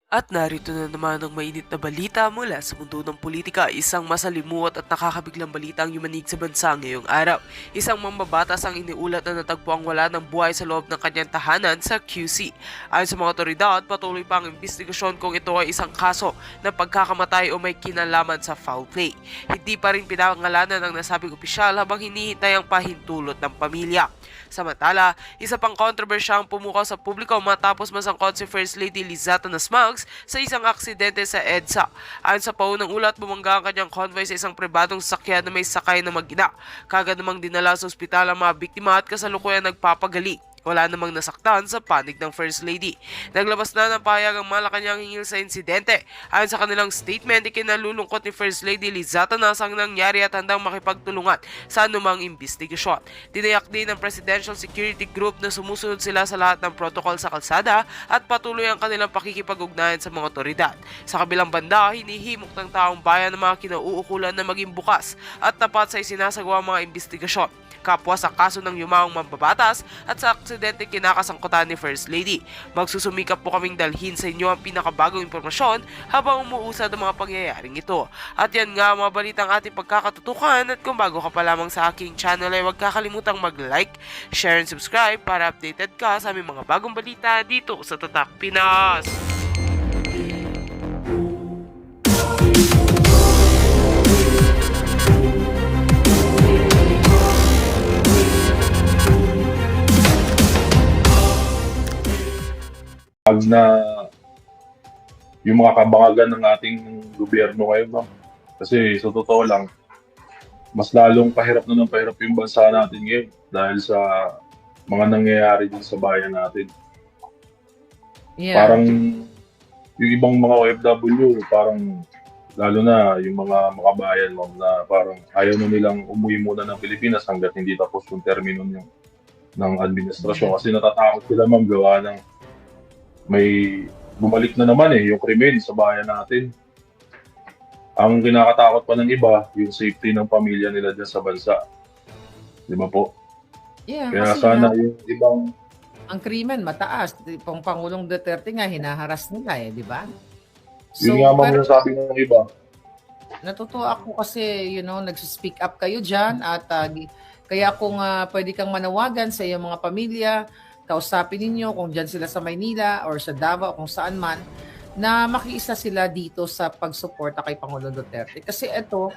At narito na naman ang mainit na balita mula sa mundo ng politika. Isang masalimuot at nakakabiglang balita ang yumanig sa bansa ngayong araw. Isang mambabatas ang iniulat na natagpuang wala ng buhay sa loob ng kanyang tahanan sa QC. Ayon sa mga otoridad, patuloy pa ang investigasyon kung ito ay isang kaso ng pagkakamatay o may kinalaman sa foul play. Hindi pa rin pinangalanan ng nasabing opisyal habang hinihintay ang pahintulot ng pamilya. Samantala, isa pang kontrobersya ang pumukaw sa publiko matapos masangkot si First Lady Lizata Nasmags sa isang aksidente sa EDSA. Ayon sa paunang ulat, bumangga ang kanyang convoy sa isang pribadong sasakyan na may sakay na mag-ina. Kagad namang dinala sa ospital ang mga biktima at kasalukuyan nagpapagaling. Wala namang nasaktan sa panig ng First Lady. Naglabas na ng pahayag ang Malacanang hinggil sa insidente. Ayon sa kanilang statement, ikinalulungkot ni First Lady Lizata na ang nangyari at handang makipagtulungan sa anumang investigasyon. Tinayak din ng Presidential Security Group na sumusunod sila sa lahat ng protocol sa kalsada at patuloy ang kanilang pakikipag-ugnayan sa mga otoridad. Sa kabilang banda, hinihimok ng taong bayan ng mga kinauukulan na maging bukas at tapat sa isinasagawang mga investigasyon. Kapwa sa kaso ng yumaong mambabatas at sa aksidente kinakasangkutan ni First Lady. Magsusumikap po kaming dalhin sa inyo ang pinakabagong impormasyon habang umuusad ang mga pangyayaring ito. At yan nga mga balitang ating pagkakatutukan, at kung bago ka pa lamang sa aking channel ay huwag kakalimutang mag-like, share and subscribe para updated ka sa aming mga bagong balita dito sa Tatak Pinas. Na yung mga kabangagan ng ating gobyerno ngayon, ma'am. Kasi sa totoo lang, mas lalong pahirap na ng pahirap yung bansa natin ngayon dahil sa mga nangyayari din sa bayan natin. Yeah. Parang yung ibang mga OFW, parang lalo na yung mga makabayan, ma'am, na parang ayaw na nilang umuwi muna ng Pilipinas hanggat hindi tapos yung termino ng administrasyon. Kasi natatakot sila, ma'am, gawa ng may bumalik na naman yung krimen sa bayan natin. Ang kinakatakot pa ng iba, yung safety ng pamilya nila dyan sa bansa. Di ba po? Yeah, Kaya kasi sana nga, yung ibang, ang krimen mataas. Pang Pangulong Duterte nga, hinaharas nila di ba? yun nga So, ma'am pero yung sabi ng iba. natutuwa ako kasi, nag-speak up kayo dyan at kaya kung pwede kang manawagan sa iyong mga pamilya, kausapin ninyo kung dyan sila sa Maynila or sa Davao, kung saan man, na makiisa sila dito sa pagsuporta kay Pangulong Duterte. Kasi ito,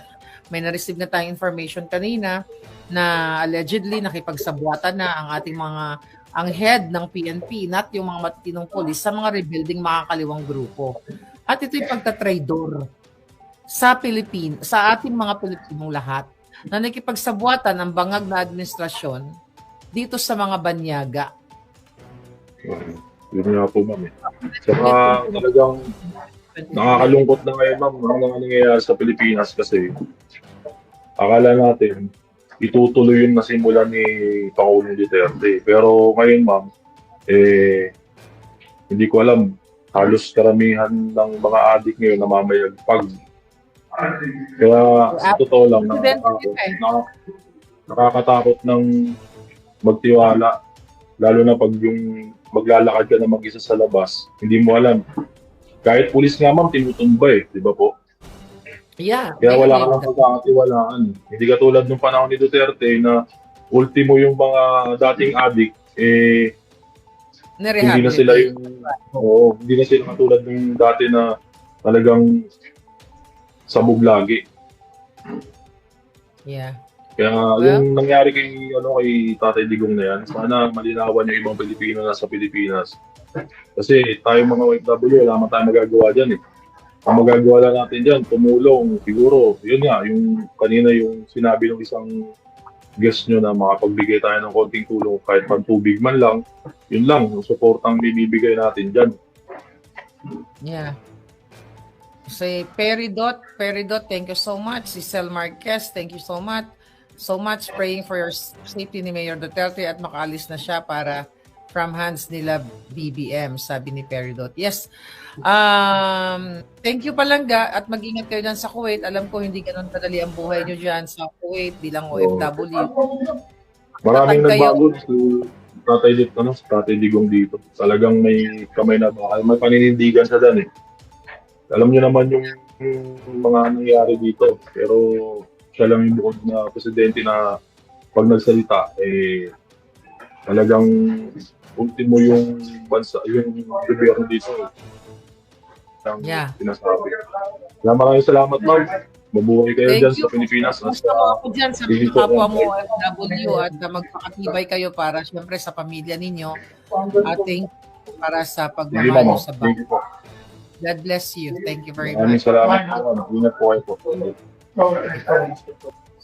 may na-receive na tayong information kanina na allegedly nakipagsabuatan na ang ating ang head ng PNP, not yung mga matitinong polis, sa mga rebuilding makakaliwang grupo. At ito'y pagtatraidor sa sa ating mga Pilipinong lahat na nakipagsabuatan ng bangag na administrasyon dito sa mga banyaga. Yun nga po ma'am Saka talagang nakakalungkot na ngayon ma'am ang mga nangyayari sa Pilipinas kasi akala natin itutuloy yung nasimulan ni Pangulong Duterte. Pero ngayon ma'am, hindi ko alam, halos karamihan ng mga adik ngayon namamayagpag. Kaya sa totoo lang, nakakatakot ng magtiwala. Lalo na pag yung maglalakad ka na mag-isa sa labas, hindi mo alam. Kahit pulis nga ma'am, tinutumba di ba po? Yeah. Kaya wala ka nang pagkakatiwalaan. Hindi katulad nung panahon ni Duterte na ultimo yung mga dating adik, hindi na sila hindi na sila katulad ng dati na talagang sabog lagi. Yeah. Kaya yung nangyari kay Tatay Digong na yan, sana malinawan yung ibang Pilipino na sa Pilipinas. Kasi tayo mga OFW, wala man tayo magagawa dyan Ang magagawa lang natin dyan, tumulong, siguro, yun nga, yung kanina yung sinabi ng isang guest nyo na makapagbigay tayo ng konting tulong kahit pag-tubig man lang, yun lang, yung supportang bibigay natin dyan. Yeah. Si Peridot, thank you so much. Si Sel Marquez, thank you so much. So much praying for your safety ni Mayor Duterte at makaalis na siya para from hands nila BBM, sabi ni Peridot. Yes. Thank you Palangga at mag-ingat kayo dyan sa Kuwait. Alam ko hindi ganun kadali ang buhay nyo dyan sa Kuwait, bilang OFW. Maraming nagbago. Tatay Digong dito. Talagang may kamay na bakal, may paninindigan sa dan eh. Alam niyo naman yung mga nangyayari dito, pero siya lang yung bukod na presidente na pag nagsalita, eh, talagang ultimo yung bansa, yung gobyerno dito, ang Yeah. sinasabi. Kaya maraming salamat, ma'am. Mabuhay kayo Thank dyan you. sa Pilipinas. At Gusto mo ako dyan sa Sige mga po, kapwa ma'am. mo OFW at magpakatibay kayo para syempre sa pamilya ninyo. At thank you para sa Sige, pagmamahal ma'am. nyo sa Thank bahay. you po. God bless you. Thank you very Maraming much. salamat po, ma'am. Ingat po kayo po.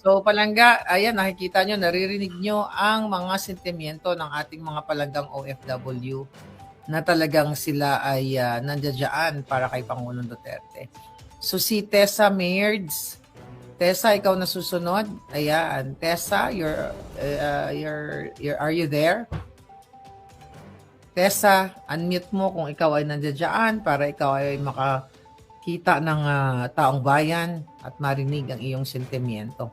So palangga, ayan nakikita nyo, naririnig nyo ang mga sentimiento ng ating mga palanggang OFW na talagang sila ay nandiyan para kay Pangulong Duterte. So si Tessa Mayrds, Tessa, ikaw na susunod. Ayan, Tessa, are you there? Tessa, unmute mo kung ikaw ay nandiyan para ikaw ay makakita ng taong bayan at marinig ang iyong sentimiento.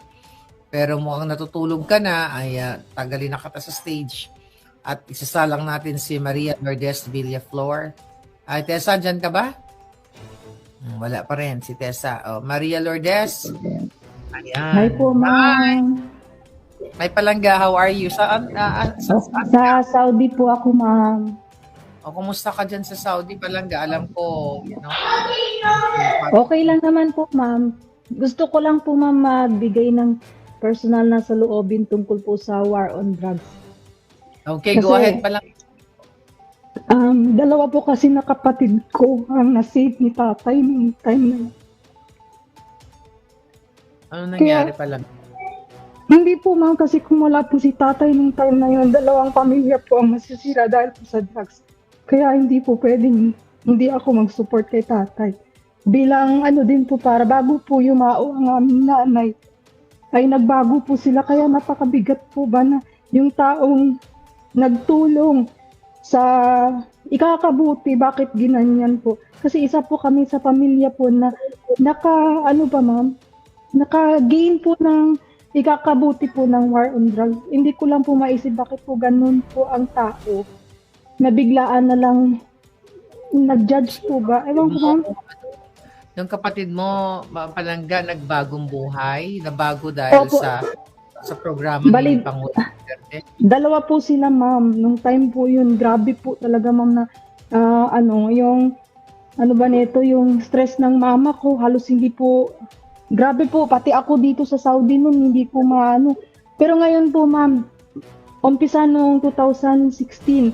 Pero mukhang natutulog ka na, ay tagalin na kita sa stage. At isasalang natin si Maria Lourdes Villaflor. Ay, Tessa, andyan ka ba? Wala pa rin si Tessa. Oh, Maria Lourdes. Ayan. Hi po, ma'am. May palangga, how are you? Sa Saudi po ako, ma'am. O, kumusta ka dyan sa Saudi palangga? Alam ko, Okay lang naman po, ma'am. Gusto ko lang po, ma'am, magbigay ng personal na saloobin tungkol po sa war on drugs. Okay, go ahead palangga. Dalawa po kasi na kapatid ko ang nasave ni tatay noong time na yun. Ano nangyari palangga? Hindi po, ma'am, kasi kung wala po si tatay noong time na yun, dalawang pamilya po ang masisira dahil po sa drugs. Kaya hindi po pwedeng hindi ako mag-support kay tatay. Bilang din po para bago po yumao ang aming nanay, ay nagbago po sila. Kaya napakabigat po ba na yung taong nagtulong sa ikakabuti, bakit ginanyan po? Kasi isa po kami sa pamilya po na naka-gain po ng ikakabuti po ng war on drugs. Hindi ko lang po maisip bakit po ganun po ang tao. Nabiglaan na lang nag-judge po ba? Ewan ko, ma'am. Yung kapatid mo, palangga, nagbagong buhay, nabago dahil Opo. sa programa ni Pangulong Duterte. Dalawa po sila, ma'am. Nung time po yun, grabe po talaga, ma'am, na yung stress ng mama ko, halos hindi po, grabe po, pati ako dito sa Saudi nun, hindi po maano. Pero ngayon po, ma'am, umpisa noong 2016,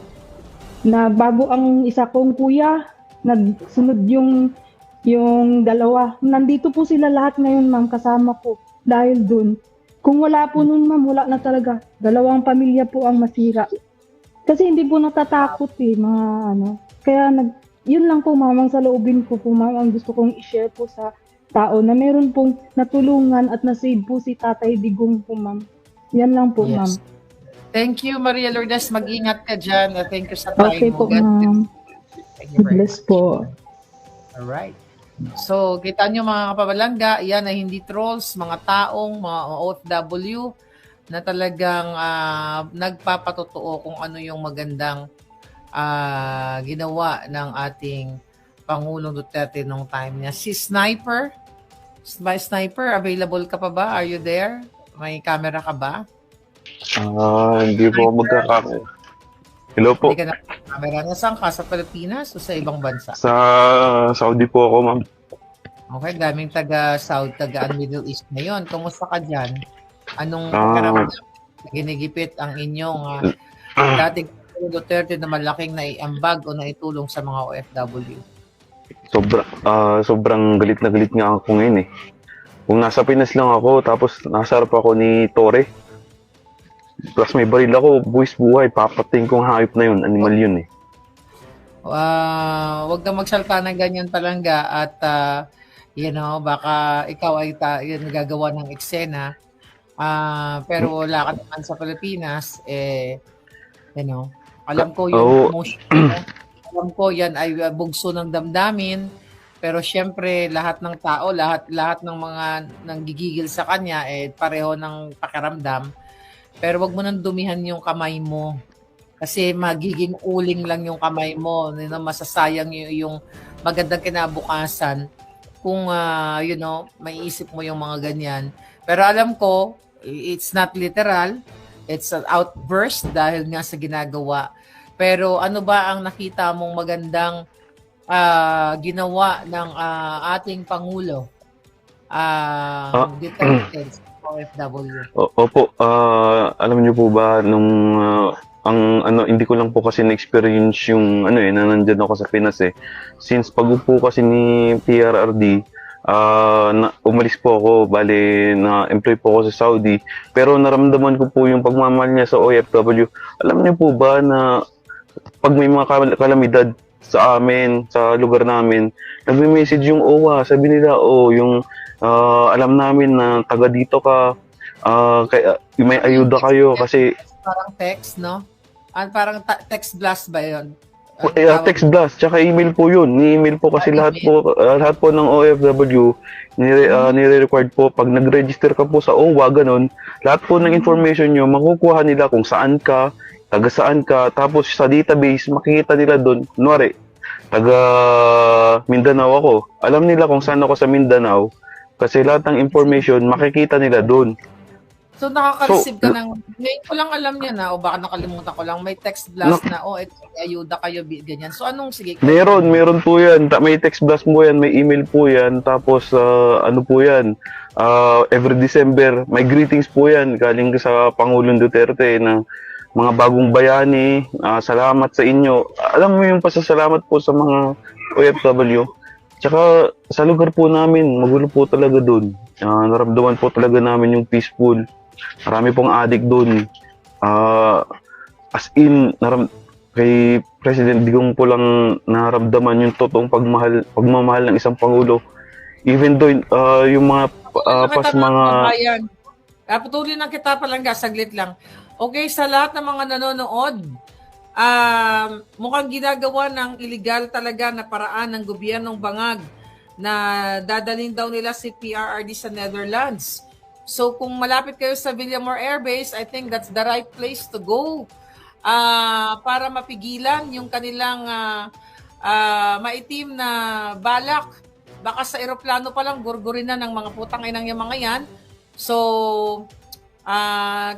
na bago ang isa kong kuya, nagsunod yung dalawa. Nandito po sila lahat ngayon, ma'am, kasama ko. Dahil dun, kung wala po nun, ma'am, wala na talaga. Dalawang pamilya po ang masira. Kasi hindi po natatakot mga Kaya yun lang po, ma'am, ang saloobin ko po, ma'am, ang gusto kong i-share po sa tao na meron pong natulungan at nasave po si Tatay Digong po, ma'am. Yan lang po, ma'am. Thank you, Maria Lourdes. Mag-ingat ka dyan. Thank you sa time Okay mo. po, ma'am. Thank you very Bless much. po. Alright. So, kita nyo mga kapabalangga, yan ay hindi trolls, mga taong, mga OFW na talagang nagpapatotoo kung ano yung magandang ginawa ng ating Pangulong Duterte nung time niya. Si Sniper, available ka pa ba? Are you there? May camera ka ba? Hindi po ako magkakamera. Hello po. Hindi ka na camera. Nasaan ka? Sa Pilipinas o sa ibang bansa? Sa Saudi po ako, ma'am. Okay, daming taga-South, taga-Middle East ngayon. Kumusta ka dyan? Anong Ah. pakiramdam? Ginigipit ang inyong dating Pangulong Duterte na malaking naiambag o naitulong sa mga OFW? Sobrang galit na galit nga ako ngayon eh. Kung nasa Pinas lang ako, tapos nasa harap ako ni Torre. Plus may baril ako, buwis buhay, papating kong hayop na yun, animal yun eh. Huwag kang magsalta ng ganyan palangga at baka ikaw ay nagagawa ng eksena. Pero wala ka naman sa Pilipinas, alam ko yung emotion mo. Alam ko yan ay bugso ng damdamin. Pero syempre, lahat ng tao, lahat ng mga nanggigigil sa kanya, pareho ng pakiramdam. Pero wag mo nang dumihan yung kamay mo Kasi magiging uling lang yung kamay mo, masasayang yung magandang kinabukasan kung maiisip mo yung mga ganyan. Pero alam ko, it's not literal, it's an outburst dahil nga sa ginagawa. Pero ano ba ang nakita mong magandang ginawa ng ating Pangulo? Duterte sa OFW. Opo, alam niyo po ba hindi ko lang po kasi na-experience yung na nandyan ako sa Pinas eh. Since pag-upo kasi ni PRRD, umalis po ako, bale na-employ po ako sa Saudi, pero naramdaman ko po yung pagmamahal niya sa OFW. Alam niyo po ba na pag may mga kalamidad sa amin, sa lugar namin, nagme-message yung OWA, sabi nila, alam namin na taga dito ka, kaya may ayuda kayo kasi Parang text, no? Parang text blast ba yun? text blast, tsaka email po yun. Ni-email po kasi lahat po ng OFW, nire-required po, pag nag-register ka po sa OWA, ganun, lahat po ng information nyo, makukuha nila kung saan ka, taga saan ka, tapos sa database, makikita nila doon, kunwari, taga Mindanao ako, alam nila kung saan ako sa Mindanao, kasi lahat ng information, makikita nila doon. So, nakaka-receive ka ng, ngayon ko lang alam niya na, o baka nakalimutan ko lang, may text blast na, ito, ayuda kayo, ganyan. So, sige? Meron po yan. May text blast po yan, may email po yan, tapos ano po yan, every December, may greetings po yan, galing sa Pangulong Duterte ng mga bagong bayani, salamat sa inyo. Alam mo yung pasasalamat po sa mga OFW. Tsaka sa lugar po namin, magulo po talaga doon. Naramdaman po talaga namin yung peaceful. Marami pong addict doon. As in, kay President Digong po lang naramdaman yung totoong pagmamahal ng isang Pangulo. Even though yung mga Patuloy na kita palangga, saglit lang. Okay, sa lahat ng mga nanonood, mukhang ginagawa ng illegal talaga na paraan ng gobyernong Bangag na dadalhin daw nila si PRRD sa Netherlands. So kung malapit kayo sa Villamor Air Base, I think that's the right place to go para mapigilan yung kanilang maitim na balak. Baka sa eroplano pa lang, gurgurin na ng mga putang inang yung mga yan. So,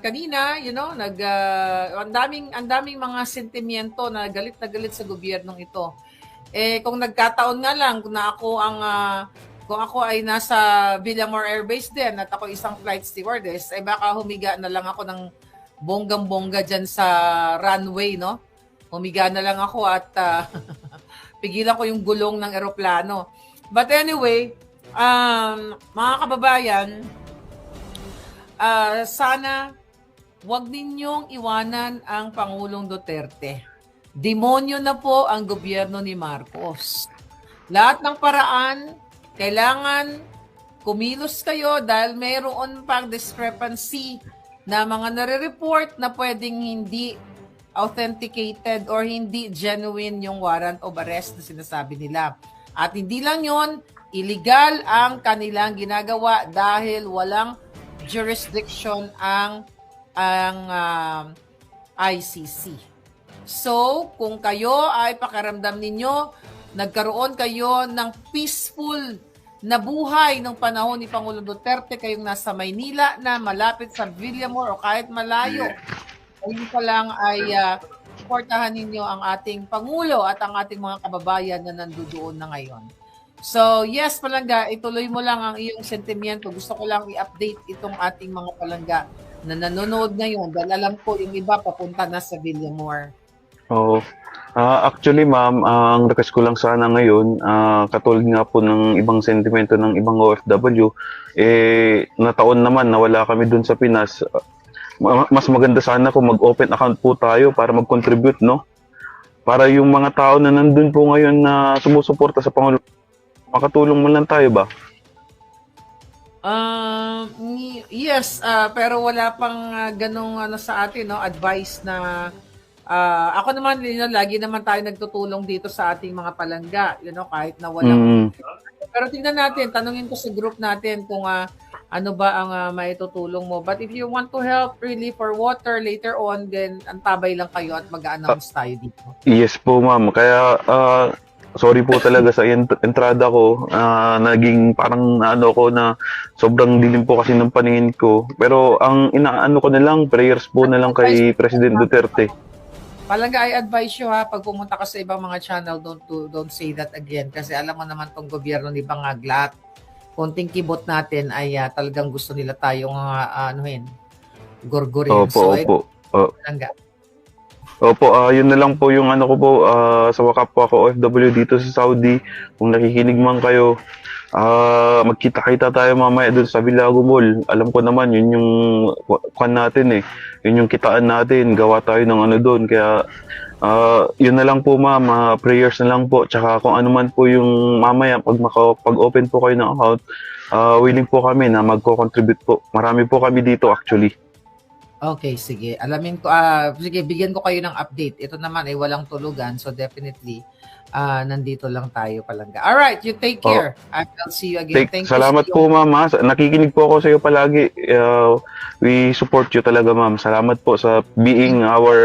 kanina, ang daming mga sentimiento na galit sa gobyernong ito. Kung nagkataon nga lang na kung ako ay nasa Villamor Air Base din at ako isang flight stewardess, baka humiga na lang ako ng bonggang-bongga dyan sa runway, no? Humiga na lang ako at pigilan ko yung gulong ng eroplano. But anyway, mga kababayan, sana wag ninyong iwanan ang Pangulong Duterte. Demonyo na po ang gobyerno ni Marcos. Lahat ng paraan, kailangan kumilos kayo dahil mayroon pang discrepancy na mga nare-report na pwedeng hindi authenticated or hindi genuine yung warrant of arrest na sinasabi nila. At hindi lang yon, illegal ang kanilang ginagawa dahil walang jurisdiction ang ICC. So, kung kayo ay pakiramdam ninyo, nagkaroon kayo ng peaceful na buhay ng panahon ni Pangulong Duterte, kayong nasa Maynila na malapit sa Villamor o kahit malayo, ayun pa lang ay suportahan ninyo ang ating Pangulo at ang ating mga kababayan na nandoon na ngayon. So, yes, Palangga, ituloy mo lang ang iyong sentimiento. Gusto ko lang i-update itong ating mga Palangga na nanonood ngayon dahil alam ko yung iba papunta na sa Villamor. Oo. Actually, ma'am, ang request ko lang sana ngayon, katulad nga po ng ibang sentimento ng ibang OFW, nataon naman na wala kami dun sa Pinas. Mas maganda sana kung mag-open account po tayo para mag-contribute, no? Para yung mga tao na nandun po ngayon na sumusuporta sa Pangulo, makatulong mo lang tayo ba? Yes, pero wala pang ganong sa atin, no, advice na ako naman, lagi naman tayo nagtutulong dito sa ating mga palangga, kahit na walang. Pero tingnan natin, tanungin ko sa group natin kung ano ba ang maitutulong mo. But if you want to help really for water later on, then antabay lang kayo at mag-announce tayo dito. Yes po, ma'am. Kaya, sorry po talaga sa entrada ko. Naging parang ano ko na sobrang dilim po kasi ng paningin ko. Pero ang inaano ko na lang, prayers po na lang kay President Duterte. Palangga, I advise you ha, pag pumunta ka sa ibang mga channel, don't say that again. Kasi alam mo naman tong gobyerno ni Bangaglat, konting kibot natin ay talagang gusto nila tayong gorgorin. Opo, opo. Palangga. Opo, yun na lang po yung ano ko po, sa kapwa ko OFW dito sa Saudi. Kung nakikinig man kayo, magkita-kita tayo mamaya doon sa Villago Mall. Alam ko naman, yun yung kwan natin eh. Yun yung kitaan natin. Gawa tayo ng ano doon. Kaya, yun na lang po ma'am. Prayers na lang po. Tsaka kung ano man po yung mamaya, pag-open po kayo ng account, willing po kami na magko-contribute po. Marami po kami dito actually. Okay, sige. Alamin ko, sige, bigyan ko kayo ng update. Ito naman ay walang tulugan. So definitely, nandito lang tayo palangga. Alright, you take care. I'll see you again. Thank you. Salamat po ma'am. Nakikinig po ako sa iyo palagi. We support you talaga ma'am. Salamat po sa being our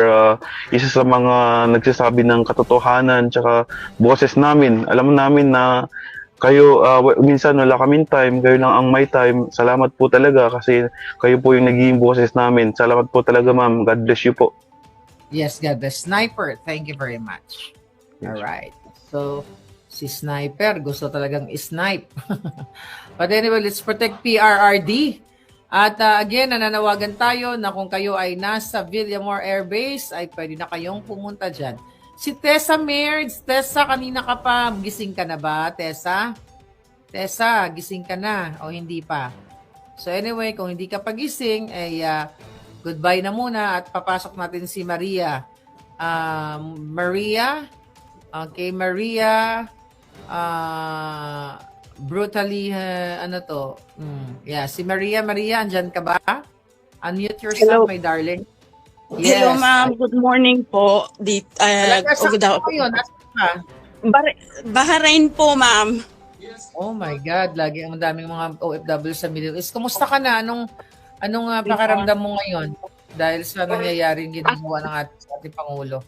isa sa mga nagsasabi ng katotohanan tsaka boses namin. Alam namin na kayo, minsan wala kaming time, kayo lang ang may time. Salamat po talaga kasi kayo po yung nagiging boses namin. Salamat po talaga ma'am. God bless you po. Yes, God, the Sniper. Thank you very much. Yes. Alright. So, si Sniper, gusto talagang snipe. But anyway, let's protect PRRD. At again, nananawagan tayo na kung kayo ay nasa Villamor Air Base, ay pwede na kayong pumunta dyan. Si Tessa Merds. Tessa, kanina ka pa. Gising ka na ba, Tessa? Tessa, gising ka na o hindi pa? So anyway, kung hindi ka pagising, ay goodbye na muna at papasok natin si Maria. Maria? Okay, Maria. Brutally, ano to? Yeah, si Maria. Maria, andyan ka ba? Unmute yourself, my darling. Yes. Hello ma'am, good morning po. Bahrain po ma'am. Oh my God, lagi ang daming mga OFW sa Middle East. Kumusta ka na? Anong pakiramdam mo ngayon dahil sa nangyayaring ginagawa ng ating Pangulo?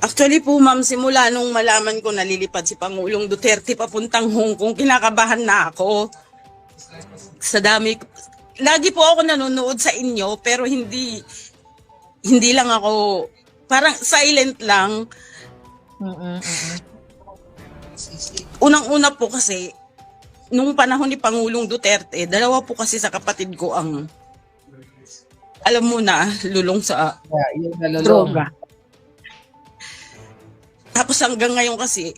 Actually po ma'am, simula nung malaman ko nalilipad si Pangulong Duterte papuntang Hong Kong, kinakabahan na ako. Sa dami, lagi po ako nanonood sa inyo pero hindi lang ako, parang silent lang. Unang-una po kasi nung panahon ni Pangulong Duterte, dalawa po kasi sa kapatid ko ang alam mo na lulong sa Yung nalulong. droga. Tapos hanggang ngayon kasi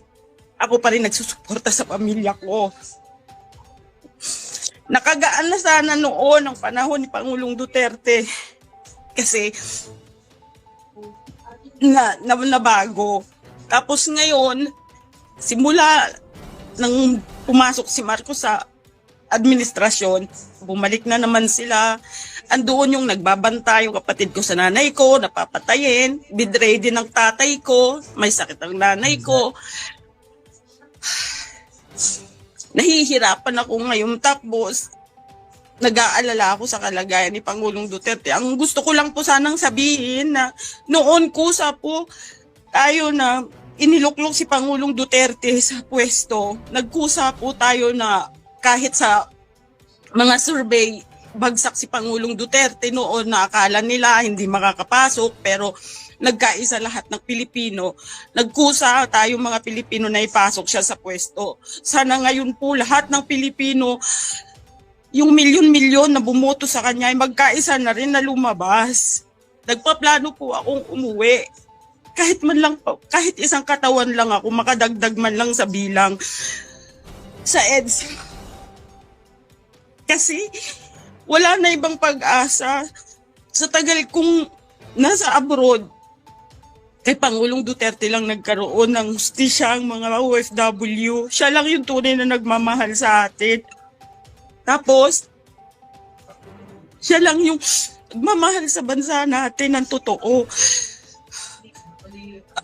ako pa rin nagsusuporta sa pamilya ko. Nakagaan na sana noon ang panahon ni Pangulong Duterte kasi nabago. Tapos ngayon, simula nang pumasok si Marcos sa administrasyon, bumalik na naman sila. Andoon yung nagbabanta yung kapatid ko sa nanay ko, napapatayin, bedridden ng tatay ko, may sakit ang nanay ko. Nahihirapan ako ngayon tapos nag-aalala ako sa kalagayan ni Pangulong Duterte. Ang gusto ko lang po sanang sabihin na noon kusa po tayo na iniluklok si Pangulong Duterte sa pwesto. Nagkusa po tayo na kahit sa mga survey, bagsak si Pangulong Duterte noon na akala nila hindi makakapasok pero nagkaisa lahat ng Pilipino. Nagkusa tayo mga Pilipino na ipasok siya sa pwesto. Sana ngayon po lahat ng Pilipino, yung milyon-milyon na bumoto sa kanya ay magkaisa na rin na lumabas. Nagpaplano po akong umuwi. Kahit man lang, kahit isang katawan lang ako, makadagdag man lang sa bilang sa EDSA. Kasi wala na ibang pag-asa. Sa tagal kong nasa abroad, kay Pangulong Duterte lang nagkaroon ng hustisya ang mga OFW. Siya lang yung tunay na nagmamahal sa atin. Tapos, siya lang yung nagmamahal sa bansa natin ng totoo.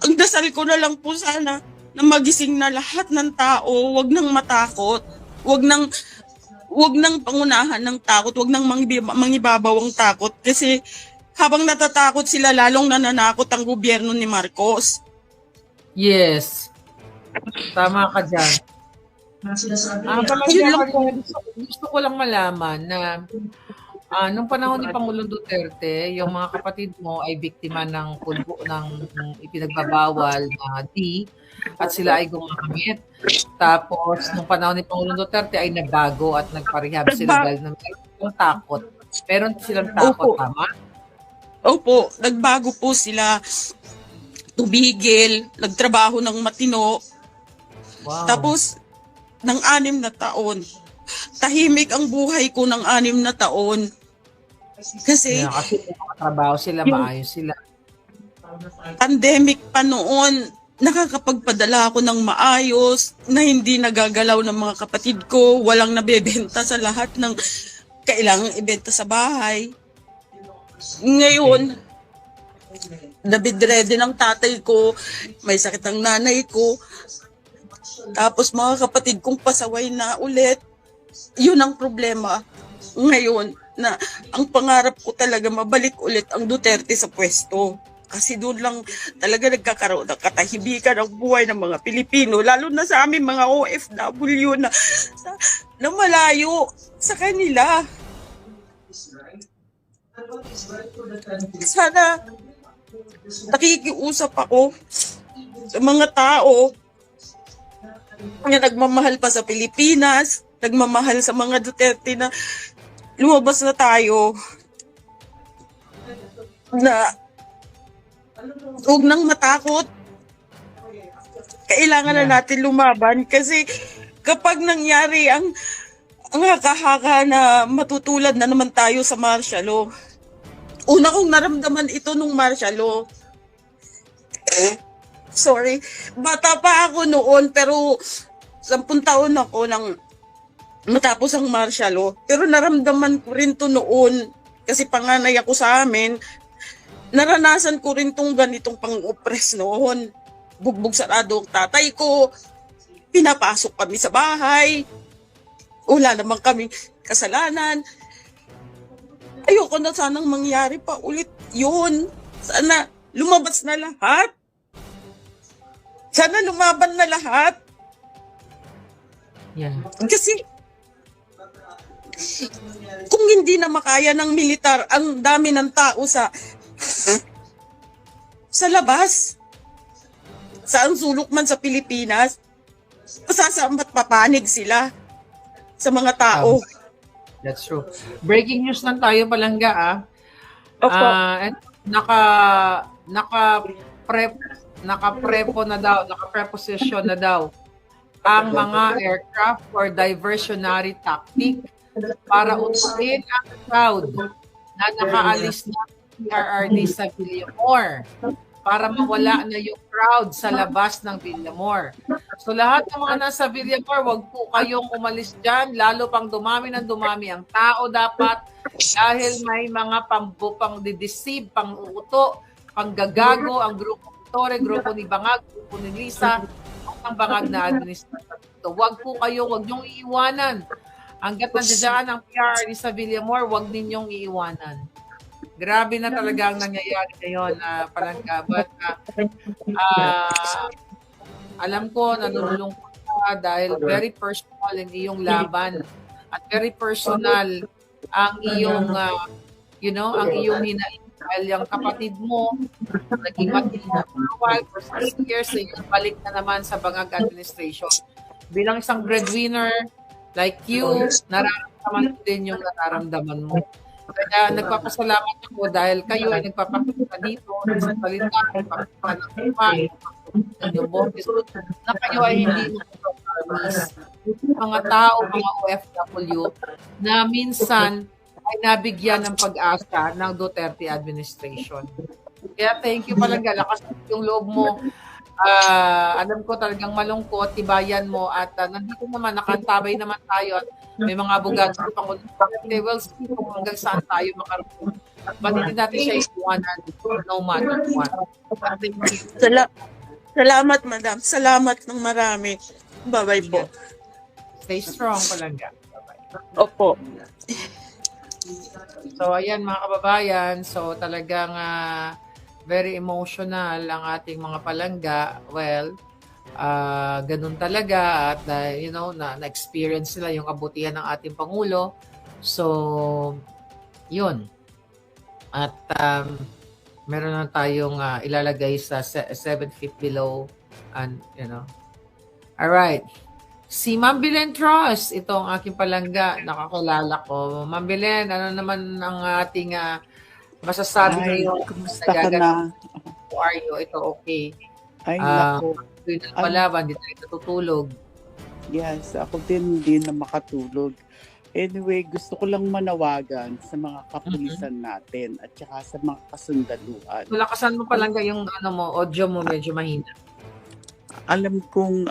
Ang dasal ko na lang po sana na magising na lahat ng tao, wag nang matakot, wag wag nang pangunahan ng takot, wag nang mangibabaw ang takot kasi habang natatakot sila lalong nananakot ang gobyerno ni Marcos. Yes. Tama ka dyan. Yun lang po. Gusto ko lang malaman na nung panahon ni Pangulong Duterte, yung mga kapatid mo ay biktima ng pulbo ng ipinagbabawal na D at sila ay gumagamit. Tapos, nung panahon ni Pangulong Duterte ay nagbago at nagparehab sila dahil ng takot. Meron silang takot, Opo. tama? Opo, nagbago po sila, tumigil, nagtrabaho ng matino. Wow. Tapos, ng 6 na taon, tahimik ang buhay ko ng 6 na taon. Kasi, Yeah, kasi trabaho sila, Yung- maayos sila. pandemic pa noon, nakakapagpadala ako ng maayos, na hindi nagagalaw ng mga kapatid ko, walang nabebenta sa lahat ng kailangang ibenta sa bahay. Ngayon, nabidrede ng tatay ko, may sakit ang nanay ko, tapos mga kapatid kong pasaway na ulit. Yun ang problema ngayon, na ang pangarap ko talaga mabalik ulit ang Duterte sa pwesto. Kasi doon lang talaga nagkakaroon ng katahimikan ang buhay ng mga Pilipino, lalo na sa amin mga OFW na malayo sa kanila. Sana nakikiusap ako sa mga tao na nagmamahal pa sa Pilipinas, nagmamahal sa mga Duterte na lumabas na tayo, na huwag nang matakot. Kailangan na natin lumaban kasi kapag nangyari ang haka-haka na matutulad na naman tayo sa martial law. Una kong naramdaman ito nung martial law. Sorry, bata pa ako noon pero 10 taon ako nang matapos ang martial law. Pero naramdaman ko rin to noon kasi panganay ako sa amin. Naranasan ko rin tong ganitong pang-oppress noon. Bugbog sarado ang tatay ko. Pinapasok kami sa bahay. Wala naman kaming kasalanan. Ayoko na sanang mangyari pa ulit yun. Sana lumabas na lahat. Sana lumaban na lahat. Yeah. Kasi kung hindi na makaya ng militar ang dami ng tao sa labas, saan sulok man sa Pilipinas, masasambat papanig sila sa mga tao. That's true. Breaking news lang tayo, Palangga, Opo. naka-prepo na daw, naka-preposition na daw ang mga aircraft for diversionary tactic para utuin ang crowd na nakaalis na PRRD sa Villamor para mawala na yung crowd sa labas ng Villamor. So lahat ng mga nasa Villamor, wag po kayong umalis dyan, lalo pang dumami ng dumami ang tao dapat dahil may mga pang-dideceive, pang-uuto, panggagago, ang grupo ni Tore, grupo ni Bangag, grupo ni Lisa, at ang Bangag na administrator. So wag po kayo, wag niyong iiwanan. Hanggat nandiyan ang PRRD sa Villamor, wag ninyong iiwanan. Grabe na talaga ang nangyayari ngayon, Palangga. But alam ko, nalulungkot ka dahil very personal ang iyong laban at very personal ang iyong, ang iyong hinaing. Dahil yung kapatid mo, naging matino for 6 years, balik na naman sa Bangag administration. Bilang isang breadwinner like you, nararamdaman ko din yung nararamdaman mo. Kaya nagpapasalamat ako dahil kayo ay nagpapakita dito sa salita, nagpapakita ng iman, yung boses, na kayo ay hindi mga tao, mga OFW, na minsan ay nabigyan ng pag-asa ng Duterte administration. Kaya thank you Palangga, lakas yung loob mo. Alam ko talagang malungkot, tibayan mo at nandito naman, nakantabay naman tayo at may mga abogado sa Pangulo. They will see kung hanggang saan tayo makarating. But hindi natin siya iiwanan no matter what. Salamat, madam. Salamat ng marami. Bye-bye po. Stay strong Palangga. Opo. So ayan mga kababayan, so talagang very emotional ang ating mga palangga. Well, ganun talaga at na-experience nila yung kabutihan ng ating Pangulo. So, yun. At meron na tayong ilalagay sa 7 feet below and Alright. Si Ma'am Belen Trost, ito ang aking palangga, nakakilala ko. Ma'am Belen, ano naman ang ating masasabi Ay, ngayon? kumusta ka na? How are you? Ito okay. Ay, Ah, nako. Yun ang palaban, di tayo natutulog. Yes, ako din hindi na makatulog. Anyway, gusto ko lang manawagan sa mga kapulisan natin at saka sa mga kasundaluhan. Malakasan mo palangga yung audio mo medyo mahina. Alam kong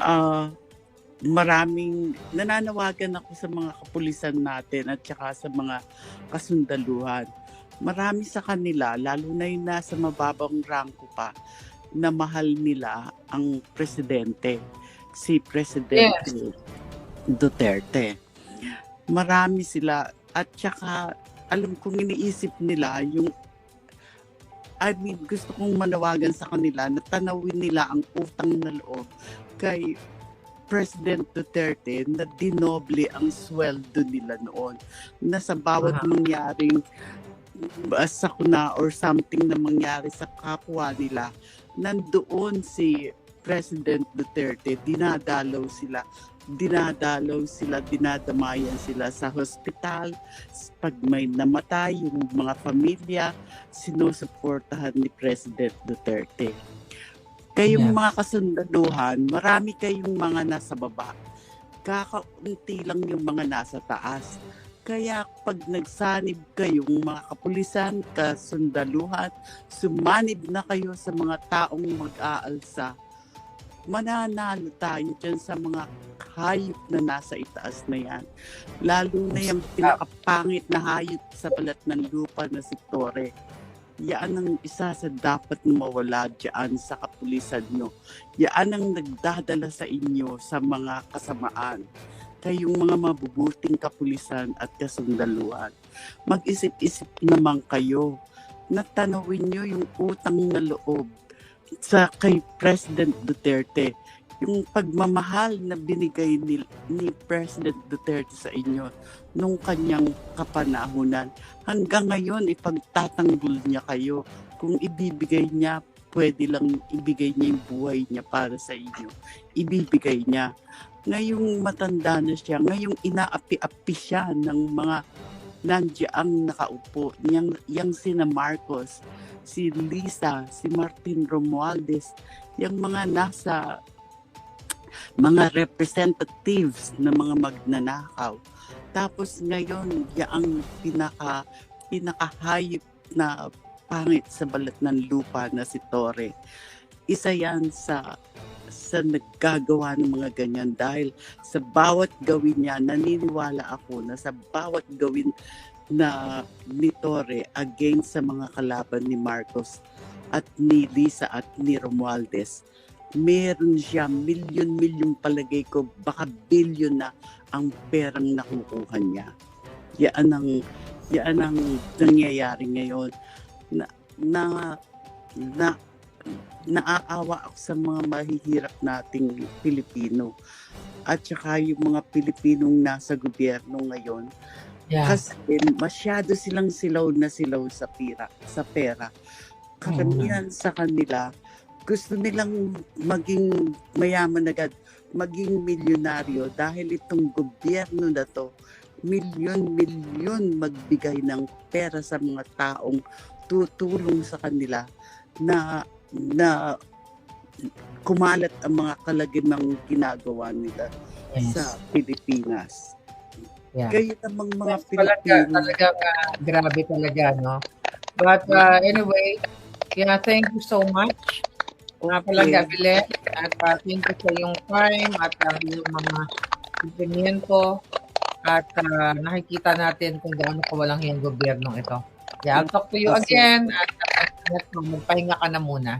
maraming nananawagan ako sa mga kapulisan natin at saka sa mga kasundaluhan. Marami sa kanila, lalo na yung nasa mababang rangko pa, na mahal nila ang presidente, si Presidente Duterte. Marami sila at saka alam kong iniisip nila gusto kong manawagan sa kanila na tanawin nila ang utang na loob kay President Duterte na dinoble ang sweldo nila noon. Na sa bawat mangyaring sakuna or something na mangyari sa kapwa nila, nandoon si President Duterte, dinadalaw sila, dinadamayan sila sa hospital. Pag may namatay yung mga pamilya, sinusuportahan ni President Duterte. Kayong mga kasundaluhan, marami kayong mga nasa baba. Kakaunti lang yung mga nasa taas. Kaya pag nagsanib kayong mga kapulisan, kasundaluhan, sumanib na kayo sa mga taong mag-aalsa. Mananalo tayo dyan sa mga hayop na nasa itaas na yan. Lalo na yung pinakapangit na hayop sa balat ng lupa na si Torre. Yan ang isa sa dapat mawala dyan sa kapulisan nyo. Yan ang nagdadala sa inyo sa mga kasamaan. Kayong mga mabubuting kapulisan at kasundaluhan. Mag-isip-isip naman kayo na tanawin nyo yung utang na loob sa kay President Duterte. Yung pagmamahal na binigay ni President Duterte sa inyo nung kanyang kapanahunan. Hanggang ngayon, ipagtatanggol niya kayo. Kung ibibigay niya, pwede lang ibigay niya yung buhay niya para sa inyo. Ibibigay niya. Ngayong matanda na siya, ngayong inaapi-api siya ng mga nandiyaang nakaupo. Yang sina Marcos, si Lisa, si Martin Romualdez, yung mga nasa mga representatives na mga magnanakaw. Tapos ngayon, yung pinakahayop na pangit sa balat ng lupa na si Torre. Isa yan sa naggagawa ng mga ganyan dahil sa bawat gawin niya, naniniwala ako na sa bawat gawin na ni Torre against sa mga kalaban ni Marcos at ni Lisa at ni Romualdez, meron siya milyon palagay ko, baka bilyon na ang perang nakukuha niya. Yan ang nangyayari ngayon na naaawa ako sa mga mahihirap nating Pilipino at saka yung mga Pilipinong nasa gobyerno ngayon. Kasi masyado silang silaw sa pera. Karamihan sa kanila, gusto nilang maging mayaman agad, maging milyonaryo dahil itong gobyerno na to, milyon magbigay ng pera sa mga taong tutulong sa kanila na kumalat ang mga kalagimang ginagawa nila sa Pilipinas. Kayo namang mga Pilipino. Talaga, grabe talaga, no? But anyway, thank you so much. Palaga, Belen. At thank you sa iyong time at iyong mga sentimiento. At nakikita natin kung gaano kawalang yung gobyernong ito. I'll talk to you again. At magpahinga ka na muna.